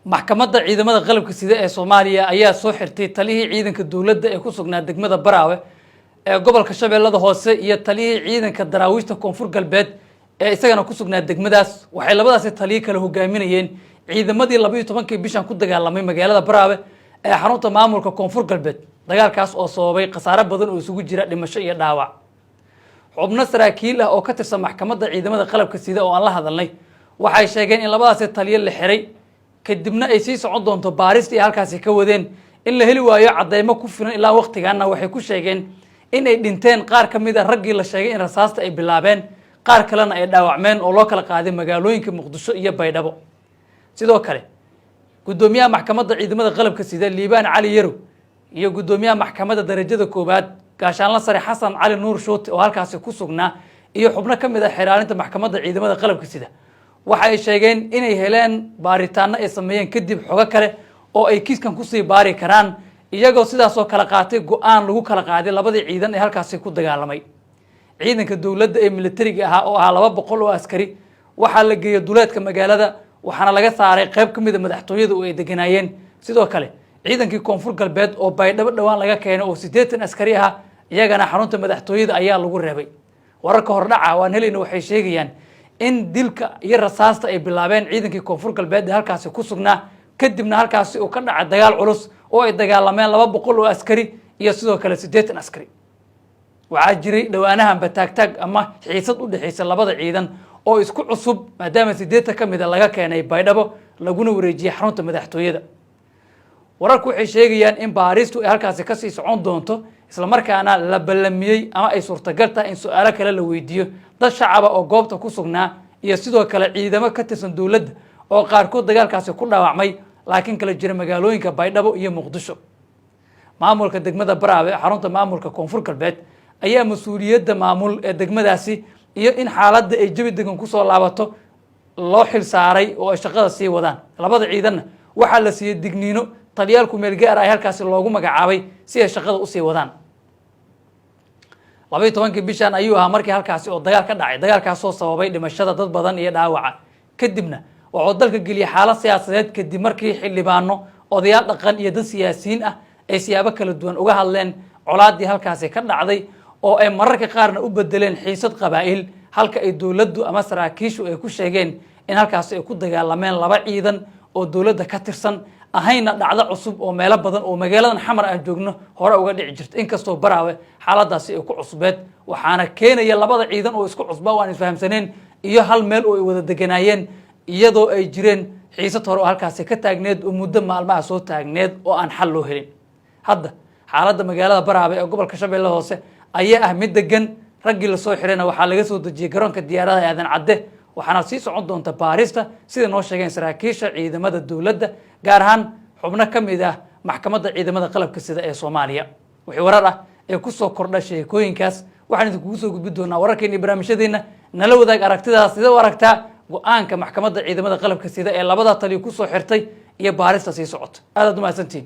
maxkamadda ciidamada qalabka sida ee Soomaaliya ayaa soo xirtay taliyihii ciidanka dawladda ee ku sugnaa degmada Baraawe ee gobolka Shabeellada Hoose iyo taliyihii ciidanka daraawiishta Koonfur Galbeed ee isagana ku sugnaa degmadaas. Waxay labadaas taliye kala hogaaminayeen ciidamadii 12 bishan ku dagaalamay magaalada Baraawe ee xarunta maamulka Koonfur Galbeed. Dagaalkaas oo sababay khasaare badan oo isugu jira dhimasho iyo dhaawac. xubno saraakiil ah oo ka tirsan maxkamadda ciidamada qalabka sida oo aan la hadalnay waxay sheegeen in labadaas taliye la xiray kadibna ay sii socon doonto baarista iyo halkaas ka wadeen in la heli waayo cadeymo ku filan ilaa waqtigaana waxay ku sheegeen in ay dhinteen qaar ka mid ah raggii la sheegay in rasaasta ay bilaabeen qaar kalena ay dhaawacmeen oo loo kala qaaday magaalooyinka Muqdisho iyo Baydhabo. sidoo kale gudoomiyaha maxkamadda ciidamada qalabka sida Liibaan Cali Yaro iyo gudoomiyaha maxkamadda darajada koobaad gaashaanle sare Xasan Cali Nuur Shooti oo halkaas ku sugnaa iyo xubno ka mid ah xiraalinta maxkamadda ciidamada qalabka sida waxay sheegeen inay heleen baaritaano ay sameeyeen kadib xogo kale oo ay kiiskan ku sii baari karaan iyagoo sidaas oo kala qaatay go'aan lagu kala qaaday labadii ciidan ee halkaas ku dagaalamay. ciidanka dawladda ee militariga ah oo 200 oo askari waxa la geeyay duleedka magaalada waxaana laga saaray qayb ka mid ah madaxtooyada oo ay deganaayeen. sidoo kale ciidankii Koonfur Galbeed oo Baydhabo dhawaan laga keenay oo 80 askari ah iyagana xarunta madaxtooyada ayaa lagu reebay. wararka hordhaca waan helayna waxay sheegayaan in dilka iyo rasaasta ay bilaabeen ciidankii Koonfur Galbeed halkaas ku sugnaa kadibna halkaas uu ka dhacay dagaal culus oo ay dagaalameen 200 oo askari iyo sidoo kale 80 askari. waxaa jiray dhawaanahan bataagtaag ama xiisad u dhaxaysa labada ciidan oo isku cusub maadaama 80 ka mid ah laga keenay Baydhabo laguna wareejiyay xarunta madaxtooyada. wararku waxay sheegayaan in baaristu ay halkaas ka sii socon doonto isla markaana la ballamiyay ama ay suurtagal tahay in su'aalo kale la weydiiyo dad shacab oo goobta ku sugnaa iyo sidoo kale ciidamo ka tirsan dawladda oo qaarkood dagaalkaas ku dhaawacmay laakiin kala jira magaalooyinka Baydhabo iyo Muqdisho. maamulka degmada Baraawe xarunta maamulka Koonfur Galbeed ayaa mas'uuliyadda maamul ee degmadaasi iyo in xaaladda ay jawi degan ku soo laabato loo xil saaray oo ay shaqada sii wadaan. labada ciidanna waxa la siiyay digniino taliyaalku meel gaar ah halkaas loogu magacaabay si ay shaqada u sii wadaan. 12 bishan ayuu ahaa markii halkaas oo dagaal ka dhacay dagaalkaas oo sababay dhimashada dad badan iyo dhaawaca kadibna wuxuu dalka geliyay xaalad siyaasadeed kadib markii xildhibaano odayaal dhaqan iyo dad siyaasiyiin ah ay siyaabo kala duwan uga hadleen colaadii halkaas ka dhacday oo ay mararka qaarna u bedeleen xiisad qabaa'il halka ay dawladdu ama saraakiishu ay ku sheegeen in halkaas ay ku dagaalameen laba ciidan oo dawladda ka tirsan ahayna dhacdo cusub oo meelo badan oo magaaladan xamar aan joogno hore uga dhici jirta inkastoo Baraawe xaaladaasi ay ku cusbeed waxaana keenaya labada ciidan oo isku cusba waan isfahamsaneen iyo hal meel oo ay wada deganaayeen iyadoo ay jireen xiisad hore oo halkaas ka taagneed oo muddo maalmaha soo taagneed oo aan xal loo helin. hadda xaaladda magaalada Baraawe ee gobolka Shabeellada Hoose ayaa ah mid degan raggii la soo xirayna waxaa laga soo dejiyay garoonka diyaaradaha Aadan Cadde waxaana sii socon doonta baarista sida noo sheegeen saraakiisha ciidamada dawladda gaar ahaan xubno ka mid ah maxkamadda ciidamada qalabka sida ee Soomaaliya. wixii warar ah ee ku soo kordhay sheekooyinkaas waxaan idinku soo gudbin doonaa wararkeena iyo barnaamijyadeena nala wadaag aragtidaas sida u aragtaa go'aanka maxkamadda ciidamada qalabka sida ee labada taliye ku soo xirtay iyo baarista sii socota. aad u mahadsantiin.